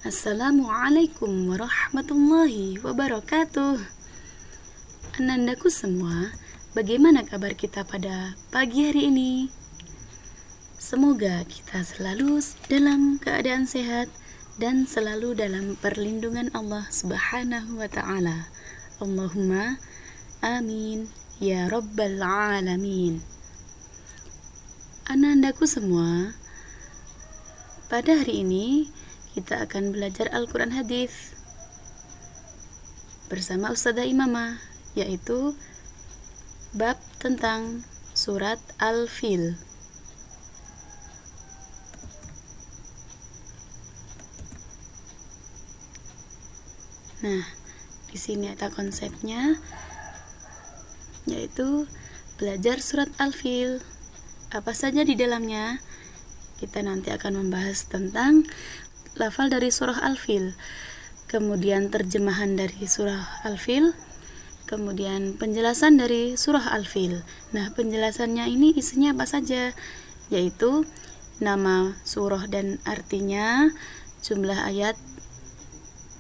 Assalamualaikum warahmatullahi wabarakatuh. Anandaku semua, bagaimana kabar kita pada pagi hari ini? Semoga kita selalu dalam keadaan sehat dan selalu dalam perlindungan Allah Subhanahu wa ta'ala. Allahumma amin ya rabbal alamin. Anandaku semua, pada hari ini kita akan belajar Al-Quran Hadis bersama Ustazah Imamah, yaitu bab tentang surat Al-Fil. Nah, di sini ada konsepnya, yaitu belajar surat Al-Fil. Apa saja di dalamnya? Kita nanti akan membahas tentang lafal dari surah Al-Fil, kemudian terjemahan dari surah Al-Fil, kemudian penjelasan dari surah Al-Fil. Nah, penjelasannya ini isinya apa saja? Yaitu nama surah dan artinya, jumlah ayat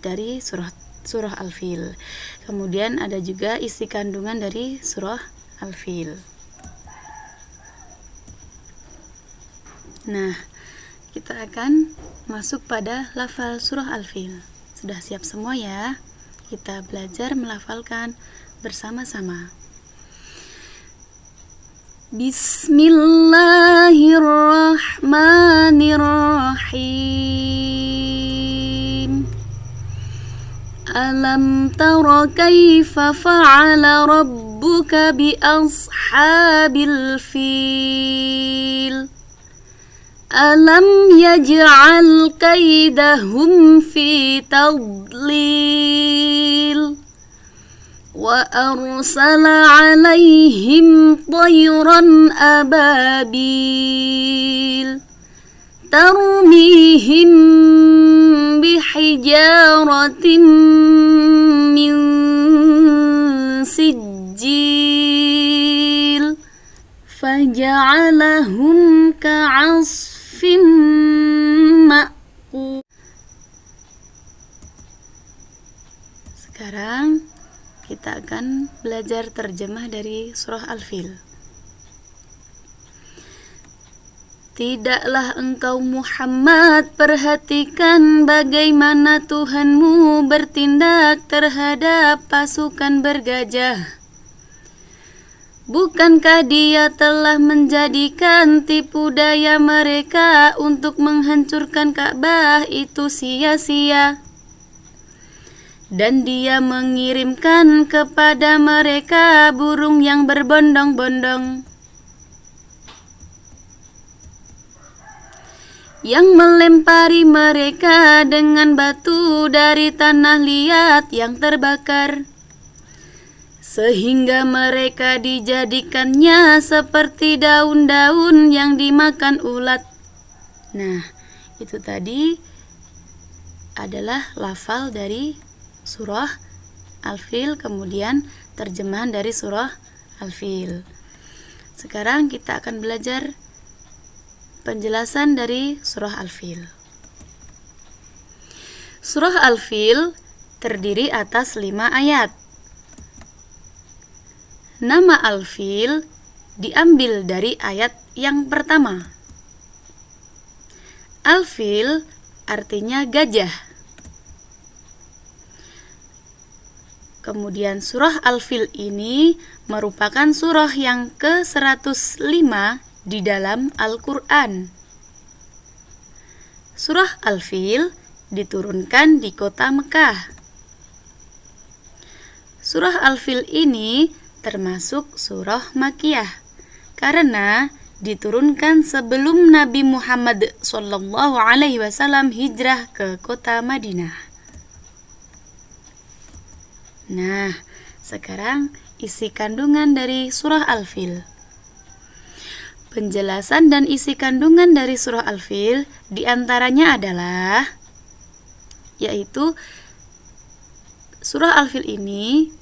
dari surah Al-Fil. Kemudian ada juga isi kandungan dari surah Al-Fil. Nah, kita akan masuk pada lafal surah Al-Fil. Sudah siap semua ya? Kita belajar melafalkan bersama-sama. Bismillahirrahmanirrahim. Alam tara kaifa fa'ala rabbuka bi ashabil fil. Alam yaj'al kaidahum fi tadlil wa arsala 'alaihim tayran ababil tarmihim bihijaratin min sijil faja'alahum ka'asfin ma'kul. Sekarang kita akan belajar terjemah dari surah Al-Fil. Tidaklah engkau Muhammad perhatikan bagaimana Tuhanmu bertindak terhadap pasukan bergajah. Bukankah Dia telah menjadikan tipu daya mereka untuk menghancurkan Ka'bah itu sia-sia? Dan Dia mengirimkan kepada mereka burung yang berbondong-bondong, yang melempari mereka dengan batu dari tanah liat yang terbakar, sehingga mereka dijadikannya seperti daun-daun yang dimakan ulat. Nah, itu tadi adalah lafal dari surah Al-Fil, kemudian terjemahan dari surah Al-Fil. Sekarang kita akan belajar penjelasan dari surah Al-Fil. Surah Al-Fil terdiri atas 5 ayat. Nama Al-Fil diambil dari ayat yang pertama. Al-Fil artinya gajah. Kemudian surah Al-Fil ini merupakan surah yang ke-105 di dalam Al-Quran. Surah Al-Fil diturunkan di kota Mekah. Surah Al-Fil ini termasuk surah Makkiyah karena diturunkan sebelum Nabi Muhammad SAW hijrah ke kota Madinah. Nah, sekarang isi kandungan dari surah Al-Fil. Penjelasan dan isi kandungan dari surah Al-Fil diantaranya adalah, yaitu surah Al-Fil ini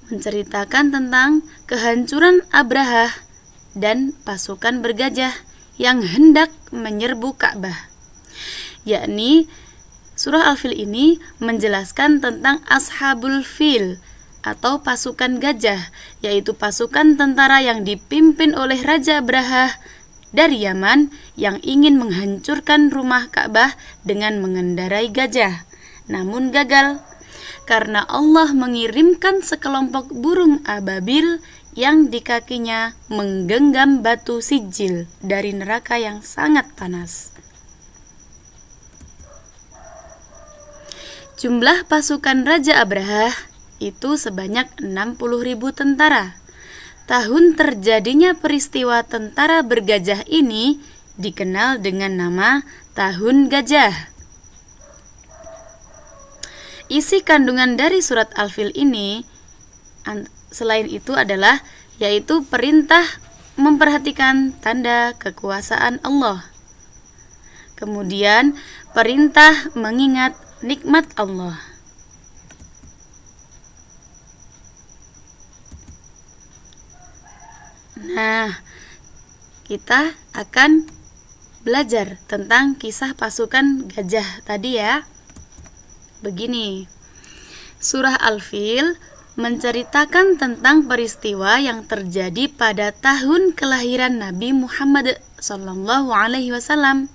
menceritakan tentang kehancuran Abrahah dan pasukan bergajah yang hendak menyerbu Ka'bah. yakni surah Al-Fil ini menjelaskan tentang Ashabul Fil atau pasukan gajah, yaitu pasukan tentara yang dipimpin oleh Raja Abrahah dari Yaman yang ingin menghancurkan rumah Ka'bah dengan mengendarai gajah, namun gagal karena Allah mengirimkan sekelompok burung ababil yang di kakinya menggenggam batu sijil dari neraka yang sangat panas. Jumlah pasukan Raja Abrahah itu sebanyak 60.000 tentara. Tahun terjadinya peristiwa tentara bergajah ini dikenal dengan nama Tahun Gajah. Isi kandungan dari surat Al-Fil ini selain itu adalah yaitu perintah memperhatikan tanda kekuasaan Allah. Kemudian perintah mengingat nikmat Allah. Nah, kita akan belajar tentang kisah pasukan gajah tadi ya. Begini, surah Al-Fil menceritakan tentang peristiwa yang terjadi pada tahun kelahiran Nabi Muhammad SAW.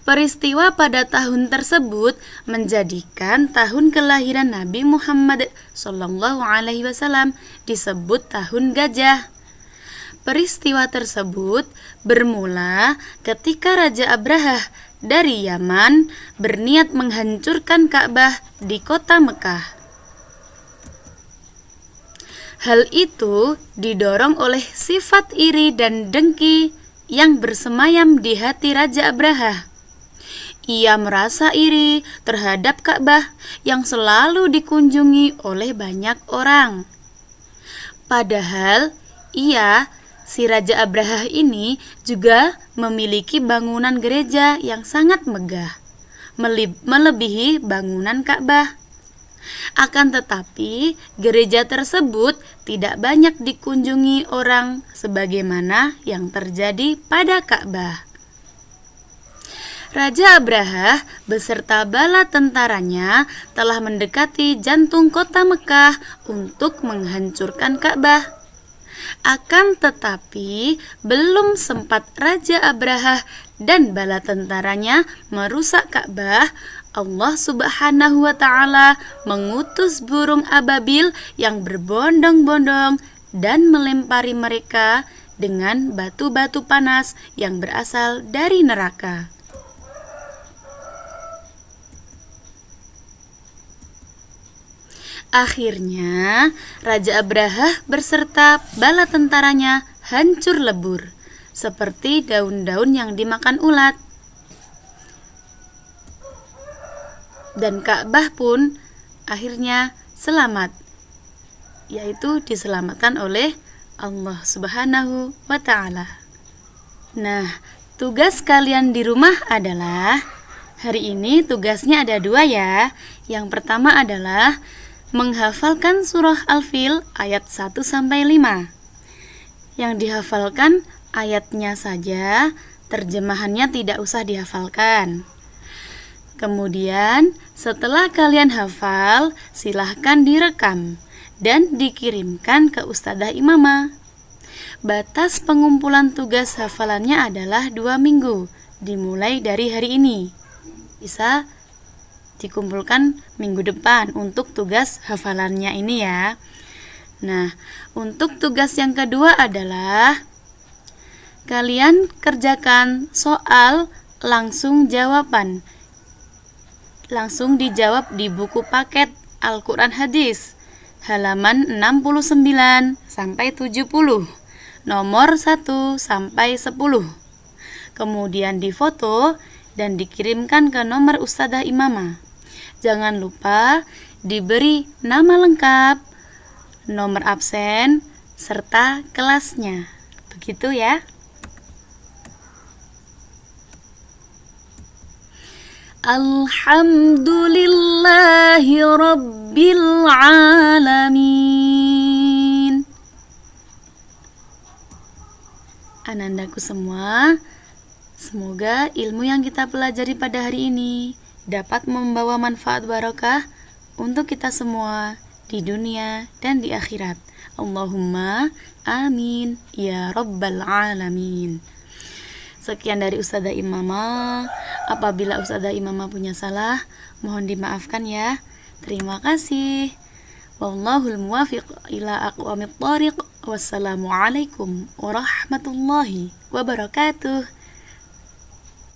Peristiwa pada tahun tersebut menjadikan tahun kelahiran Nabi Muhammad SAW disebut tahun gajah. Peristiwa tersebut bermula ketika Raja Abrahah dari Yaman berniat menghancurkan Ka'bah di kota Mekah. Hal itu didorong oleh sifat iri dan dengki yang bersemayam di hati Raja Abrahah. Ia merasa iri terhadap Ka'bah yang selalu dikunjungi oleh banyak orang. Padahal si Raja Abrahah ini juga memiliki bangunan gereja yang sangat megah, melebihi bangunan Ka'bah. Akan tetapi, gereja tersebut tidak banyak dikunjungi orang sebagaimana yang terjadi pada Ka'bah. Raja Abrahah beserta bala tentaranya telah mendekati jantung kota Mekah untuk menghancurkan Ka'bah. Akan tetapi, belum sempat Raja Abrahah dan bala tentaranya merusak Ka'bah, Allah Subhanahu wa Ta'ala mengutus burung ababil yang berbondong-bondong dan melempari mereka dengan batu-batu panas yang berasal dari neraka. Akhirnya, Raja Abrahah beserta bala tentaranya hancur lebur, seperti daun-daun yang dimakan ulat. Dan Ka'bah pun akhirnya selamat, yaitu diselamatkan oleh Allah Subhanahu wa Ta'ala. Nah, tugas kalian di rumah adalah, hari ini tugasnya ada 2 ya. Yang pertama adalah menghafalkan surah Al-Fil ayat 1-5. Yang dihafalkan ayatnya saja, terjemahannya tidak usah dihafalkan. Kemudian setelah kalian hafal, silahkan direkam dan dikirimkan ke Ustadzah Imamah. Batas pengumpulan tugas hafalannya adalah 2 minggu, dimulai dari hari ini. Bisa dikumpulkan minggu depan untuk tugas hafalannya ini ya. Nah, untuk tugas yang kedua adalah kalian kerjakan soal langsung jawaban. Langsung dijawab di buku paket Al-Quran Hadis halaman 69-70, nomor 1-10. Kemudian difoto dan dikirimkan ke nomor Ustadzah Imamah. Jangan lupa diberi nama lengkap, nomor absen, serta kelasnya. Begitu ya. Alhamdulillahi Rabbil Alamin. Anandaku semua, Semoga ilmu yang kita pelajari pada hari ini dapat membawa manfaat barokah untuk kita semua di dunia dan di akhirat. Allahumma amin ya rabbal alamin. Sekian dari Ustazah Imamah. Apabila Ustazah Imamah punya salah, mohon dimaafkan ya. Terima kasih. Wallahul muwafiq ila aqwamit thariq. Wassalamualaikum warahmatullahi wabarakatuh.